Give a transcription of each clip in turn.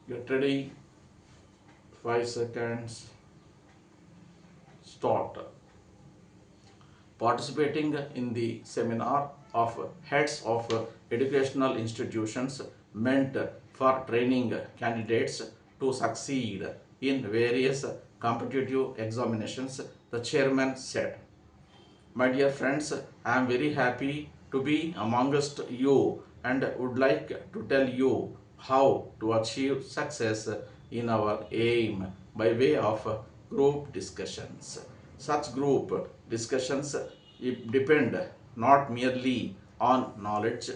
Get ready. 5 seconds. Start. Participating in the seminar of heads of educational institutions meant for training candidates to succeed in various competitive examinations, the chairman said. My dear friends, I am very happy to be amongst you and would like to tell you how to achieve success in our aim by way of group discussions. Such group discussions depend not merely on knowledge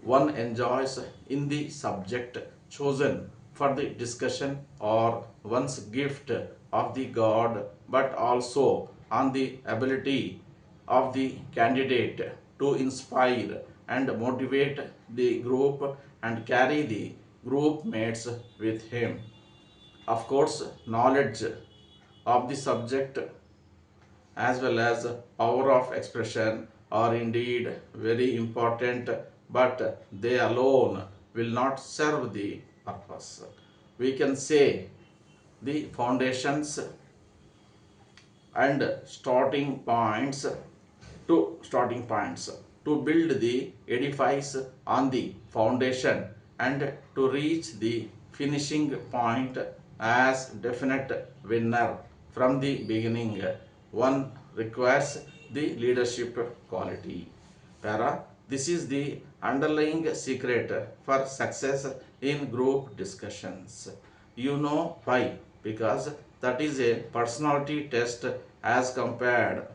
one enjoys in the subject chosen for the discussion or one's gift of the God, but also on the ability of the candidate to inspire and motivate the group and carry the group mates with him. Of course, knowledge of the subject as well as power of expression are indeed very important, but they alone will not serve the purpose. We can say the foundations and starting points to build the edifice on the foundation and to reach the finishing point as definite winner from the beginning. One requires the leadership quality. Para, this is the underlying secret for success in group discussions. You know why? Because that is a personality test as compared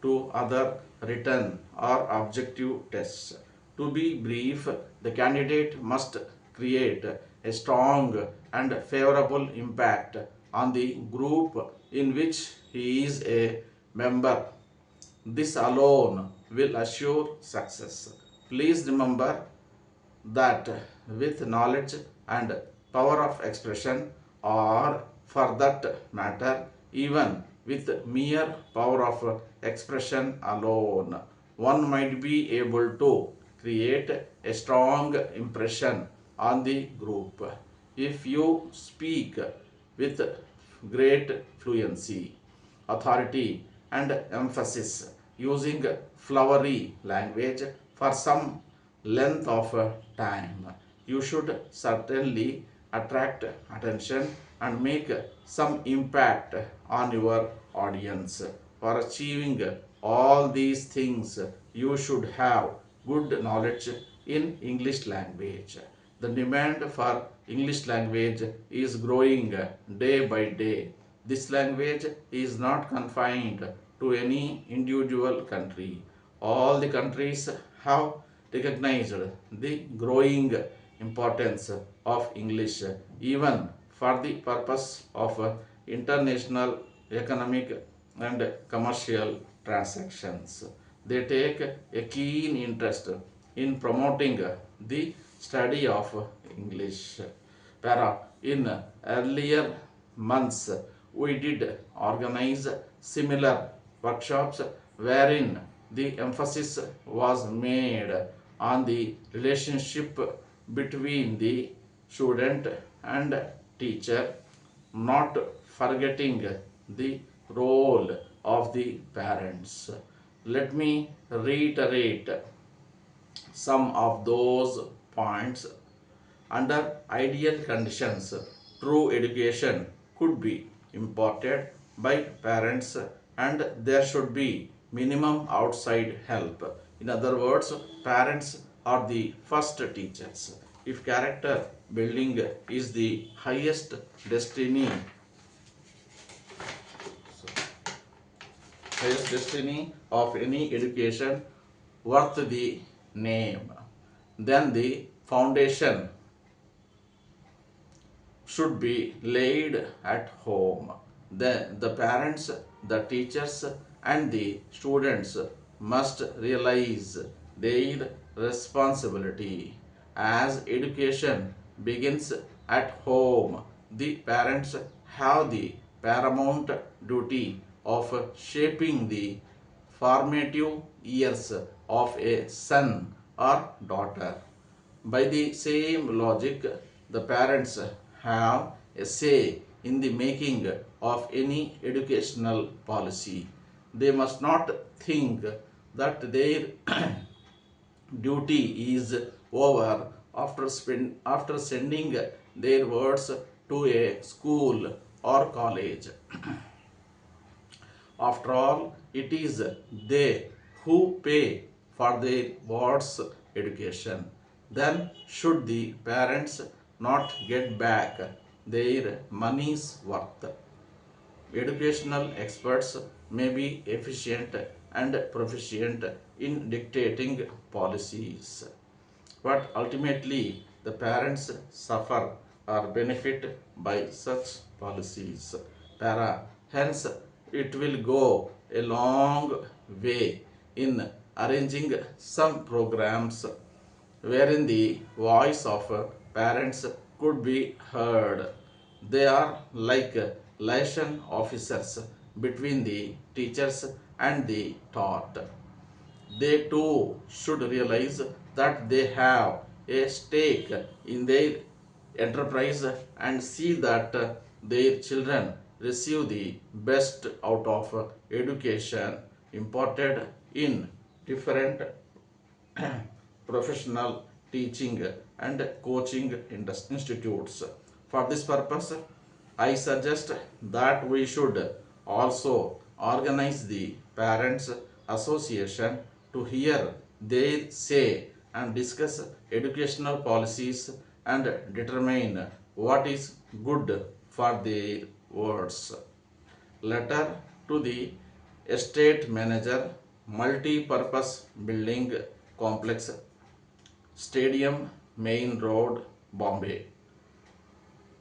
to other written or objective tests. To be brief, the candidate must create a strong and favorable impact on the group in which he is a member. This alone will assure success. Please remember that with knowledge and power of expression, or for that matter, even with mere power of expression alone, one might be able to create a strong impression on the group. If you speak with great fluency, authority, and emphasis, using flowery language for some length of time, you should certainly attract attention and make some impact on your audience. For achieving all these things, you should have good knowledge in English language. The demand for English language is growing day by day. This language is not confined to any individual country. All the countries have recognized the growing importance of English even for the purpose of international economic and commercial transactions. They take a keen interest in promoting the study of English. Para, in earlier months, we did organize similar workshops wherein the emphasis was made on the relationship between the student and teacher, not forgetting the role of the parents. Let me reiterate some of those points. Under ideal conditions, true education could be imparted by parents and there should be minimum outside help. In other words, parents are the first teachers. If character building is the highest destiny of any education worth the name, then the foundation should be laid at home. The parents, the teachers, and the students must realize their responsibility. As education begins at home, the parents have the paramount duty of shaping the formative years of a son or daughter. By the same logic, the parents have a say in the making of any educational policy. They must not think that their duty is over after sending their words to a school or college. After all, it is they who pay for their ward's education. Then, should the parents not get back their money's worth? Educational experts may be efficient and proficient in dictating policies, but ultimately the parents suffer or benefit by such policies. Hence, it will go a long way in arranging some programs wherein the voice of parents could be heard. They are like liaison officers between the teachers and the taught. They too should realize that they have a stake in their enterprise and see that their children receive the best out of education imparted in different professional teaching and coaching institutes. For this purpose, I suggest that we should also organize the Parents Association to hear their say and discuss educational policies and determine what is good for their wards. Letter to the estate manager, multi-purpose building complex, Stadium Main Road, Bombay.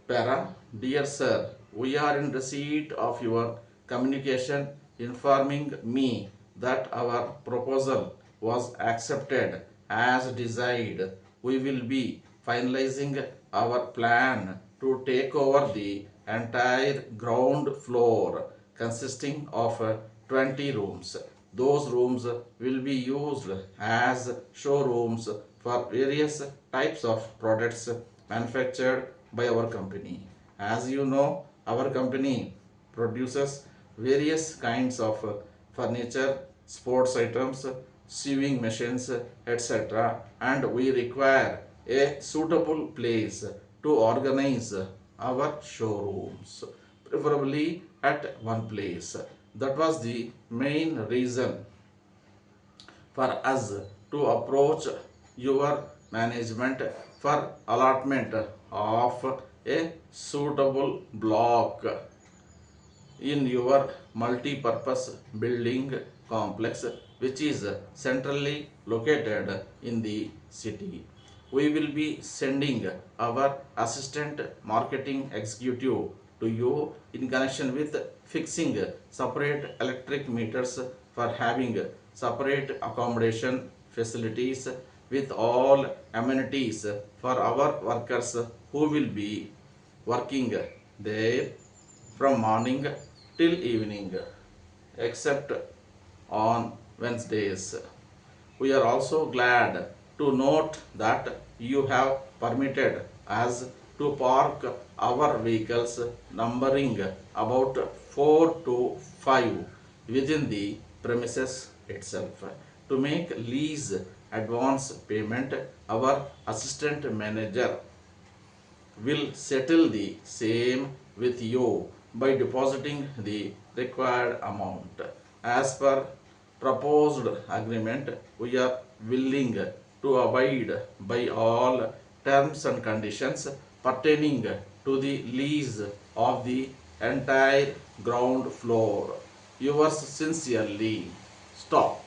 Dear sir, we are in receipt of your communication informing me that our proposal was accepted as desired. We will be finalizing our plan to take over the entire ground floor consisting of 20 rooms. Those rooms will be used as showrooms for various types of products manufactured by our company. As you know, our company produces various kinds of furniture, sports items, sewing machines, etc. And we require a suitable place to organize our showrooms, preferably at one place. That was the main reason for us to approach your management for allotment of a suitable block in your multi-purpose building complex, which is centrally located in the city. We will be sending our assistant marketing executive to you in connection with fixing separate electric meters for having separate accommodation facilities with all amenities for our workers who will be working there from morning till evening, except on Wednesdays. We are also glad to note that you have permitted us to park our vehicles numbering about 4 to 5 within the premises itself. To make lease advance payment, our assistant manager will settle the same with you by depositing the required amount. As per proposed agreement, we are willing to abide by all terms and conditions pertaining to the lease of the entire ground floor. Yours sincerely, Stop.